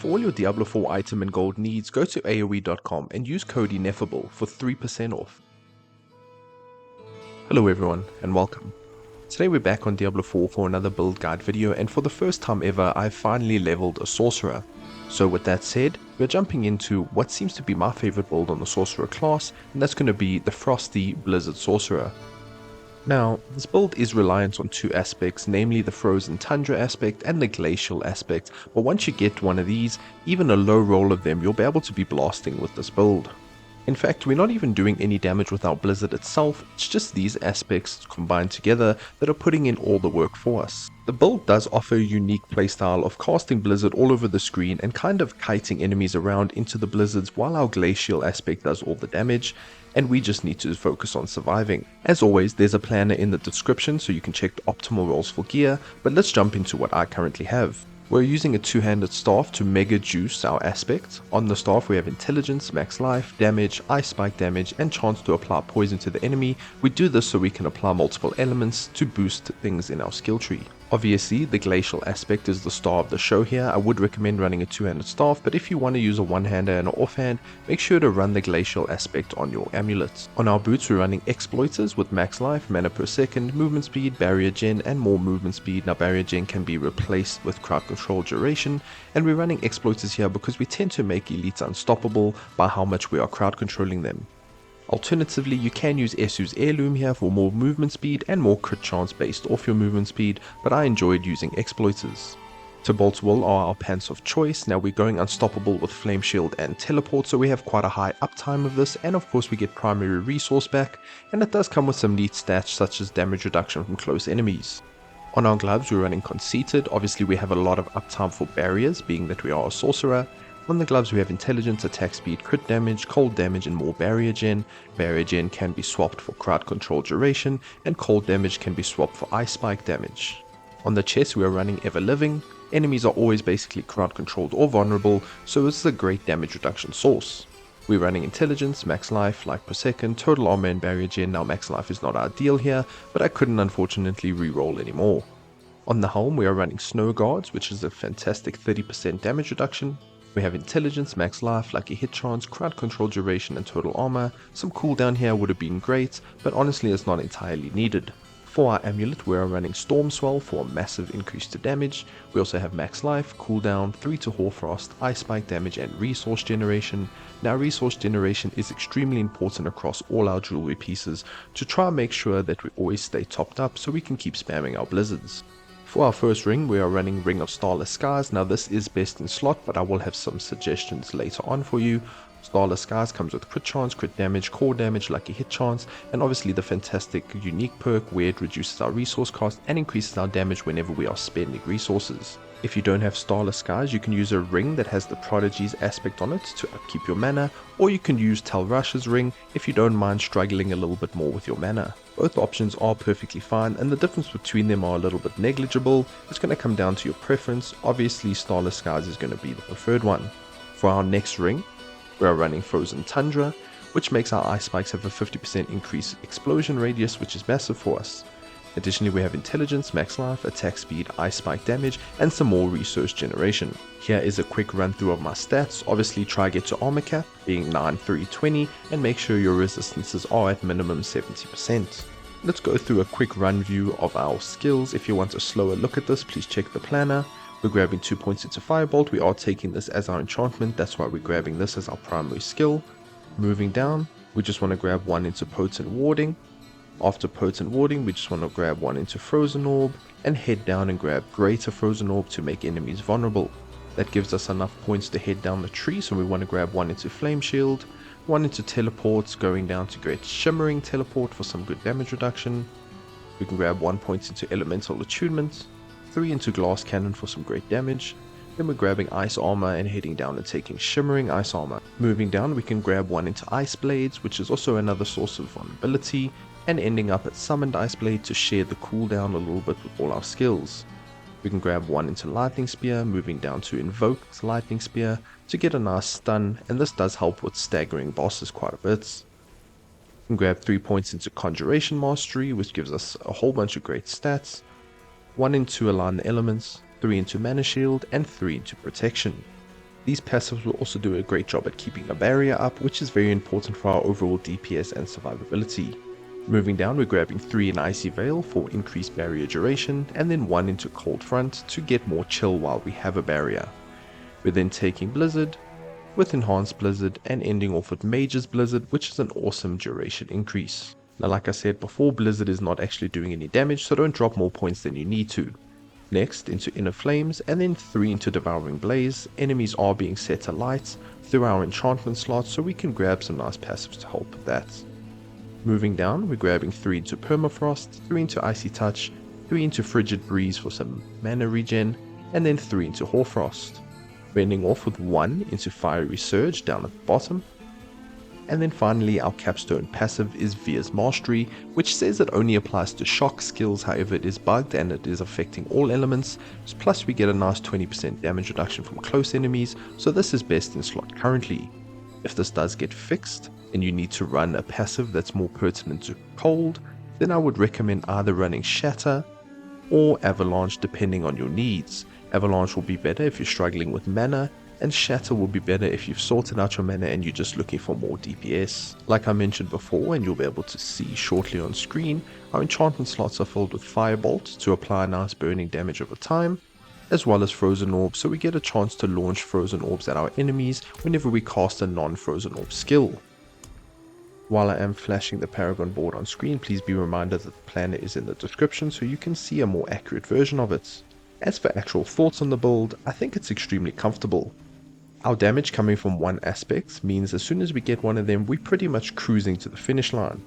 For all your Diablo 4 item and gold needs, go to AOE.com and use code Ineffable for 3% off. Hello everyone and welcome. Today we're back on Diablo 4 for another build guide video, and for the first time ever I've finally leveled a sorcerer. So with that said, we're jumping into what seems to be my favorite build on the sorcerer class, and that's going to be the Frosty Blizzard Sorcerer. Now, this build is reliant on two aspects, namely the frozen tundra aspect and the glacial aspect, but once you get one of these, even a low roll of them, you'll be able to be blasting with this build. In fact, we're not even doing any damage with our blizzard itself, it's just these aspects combined together that are putting in all the work for us. The build does offer a unique playstyle of casting blizzard all over the screen and kind of kiting enemies around into the blizzards, while our glacial aspect does all the damage, and we just need to focus on surviving. As always, there's a planner in the description so you can check the optimal rolls for gear, but let's jump into what I currently have. We're using a two-handed staff to mega juice our aspect. On the staff we have intelligence, max life, damage, ice spike damage, and chance to apply poison to the enemy. We do this so we can apply multiple elements to boost things in our skill tree. Obviously, the glacial aspect is the star of the show here. I would recommend running a two-handed staff, but if you want to use a one-hander and an offhand, make sure to run the glacial aspect on your amulets. On our boots, we're running exploiters with max life, mana per second, movement speed, barrier gen, and more movement speed. Now barrier gen can be replaced with crowd control duration, and we're running exploiters here because we tend to make elites unstoppable by how much we are crowd controlling them. Alternatively, you can use Esu's Heirloom here for more movement speed and more crit chance based off your movement speed, but I enjoyed using exploiters. To Bolt's Will are our pants of choice. Now we're going unstoppable with Flame Shield and Teleport, so we have quite a high uptime of this, and of course we get primary resource back, and it does come with some neat stats such as damage reduction from close enemies. On our gloves we're running Conceited. Obviously we have a lot of uptime for barriers, being that we are a sorcerer. On the gloves we have intelligence, attack speed, crit damage, cold damage, and more barrier gen. Barrier gen can be swapped for crowd control duration, and cold damage can be swapped for ice spike damage. On the chest we are running Ever Living. Enemies are always basically crowd controlled or vulnerable, so this is a great damage reduction source. We're running intelligence, max life per second, total armor, and barrier gen. Now max life is not ideal here, but I couldn't unfortunately re-roll anymore. On the helm we are running Snow Guards, which is a fantastic 30% damage reduction. We have intelligence, max life, lucky hit chance, crowd control duration, and total armor. Some cooldown here would have been great, but honestly it's not entirely needed. For our amulet we are running Storm Swell for a massive increase to damage. We also have max life, cooldown, 3 to Hoarfrost, ice spike damage, and resource generation. Now resource generation is extremely important across all our jewelry pieces to try and make sure that we always stay topped up so we can keep spamming our blizzards. For our first ring we are running Ring of Starless Skies. Now this is best in slot, but I will have some suggestions later on for you. Starless Skies comes with crit chance, crit damage, core damage, lucky hit chance, and obviously the fantastic unique perk where it reduces our resource cost and increases our damage whenever we are spending resources. If you don't have Starless Skies, you can use a ring that has the Prodigy's aspect on it to upkeep your mana, or you can use Talrash's ring if you don't mind struggling a little bit more with your mana. Both options are perfectly fine, and the difference between them are a little bit negligible. It's going to come down to your preference. Obviously Starless Skies is going to be the preferred one. For our next ring, we are running Frozen Tundra, which makes our ice spikes have a 50% increased explosion radius, which is massive for us. Additionally, we have intelligence, max life, attack speed, ice spike damage, and some more resource generation. Here is a quick run through of my stats. Obviously try get to armor cap being 9, 3, 20, and make sure your resistances are at minimum 70%. Let's go through a quick run view of our skills. If you want a slower look at this, please check the planner. We're grabbing 2 points into Firebolt. We are taking this as our enchantment, that's why we're grabbing this as our primary skill. Moving down, we just want to grab 1 into Potent Warding. After Potent Warding, we just want to grab 1 into Frozen Orb and head down and grab Greater Frozen Orb to make enemies vulnerable. That gives us enough points to head down the tree, so we want to grab 1 into Flame Shield, 1 into Teleports, going down to Great Shimmering Teleport for some good damage reduction. We can grab 1 point into Elemental Attunement, 3 into Glass Cannon for some great damage. Then we're grabbing Ice Armor and heading down and taking Shimmering Ice Armor. Moving down, we can grab 1 into Ice Blades, which is also another source of vulnerability, and ending up at Summoned Ice Blade to share the cooldown a little bit with all our skills. We can grab 1 into Lightning Spear, moving down to Invoke Lightning Spear to get a nice stun, and this does help with staggering bosses quite a bit. We can grab 3 points into Conjuration Mastery, which gives us a whole bunch of great stats. 1 into Align the Elements, 3 into Mana Shield, and 3 into Protection. These passives will also do a great job at keeping a barrier up, which is very important for our overall DPS and survivability. Moving down, we're grabbing 3 in Icy Veil for increased barrier duration, and then 1 into Cold Front to get more chill while we have a barrier. We're then taking Blizzard, with Enhanced Blizzard, and ending off with Mage's Blizzard, which is an awesome duration increase. Now like I said before, Blizzard is not actually doing any damage, so don't drop more points than you need to. Next into Inner Flames, and then 3 into Devouring Blaze. Enemies are being set alight through our enchantment slots, so we can grab some nice passives to help with that. Moving down, we're grabbing 3 into Permafrost, 3 into Icy Touch, 3 into Frigid Breeze for some mana regen, and then 3 into Hoarfrost. We're ending off with 1 into Fiery Surge down at the bottom. And then finally our capstone passive is Via's Mastery, which says it only applies to shock skills, however it is bugged and it is affecting all elements, plus we get a nice 20% damage reduction from close enemies, so this is best in slot currently. If this does get fixed, and you need to run a passive that's more pertinent to cold, then I would recommend either running Shatter or Avalanche depending on your needs. Avalanche will be better if you're struggling with mana, and Shatter will be better if you've sorted out your mana and you're just looking for more DPS. Like I mentioned before, and you'll be able to see shortly on screen, our enchantment slots are filled with Firebolt to apply nice burning damage over time, as well as Frozen Orbs, so we get a chance to launch Frozen Orbs at our enemies whenever we cast a non-Frozen Orb skill. While I am flashing the Paragon board on screen, please be reminded that the planner is in the description so you can see a more accurate version of it. As for actual thoughts on the build, I think it's extremely comfortable. Our damage coming from one aspect means as soon as we get one of them, we're pretty much cruising to the finish line.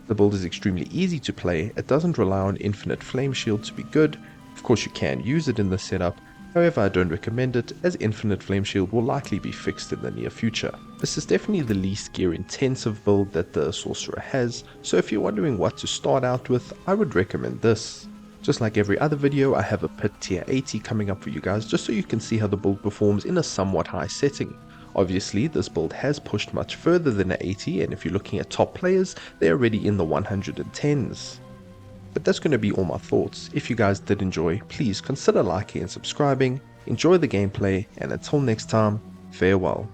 The build is extremely easy to play, it doesn't rely on infinite flame shield to be good. Of course you can use it in this setup, however I don't recommend it as infinite flame shield will likely be fixed in the near future. This is definitely the least gear intensive build that the sorcerer has, so if you're wondering what to start out with, I would recommend this. Just like every other video, I have a pit tier 80 coming up for you guys just so you can see how the build performs in a somewhat high setting. Obviously this build has pushed much further than an 80, and if you're looking at top players, they're already in the 110s. But that's going to be all my thoughts. If you guys did enjoy, please consider liking and subscribing, enjoy the gameplay, and until next time, farewell.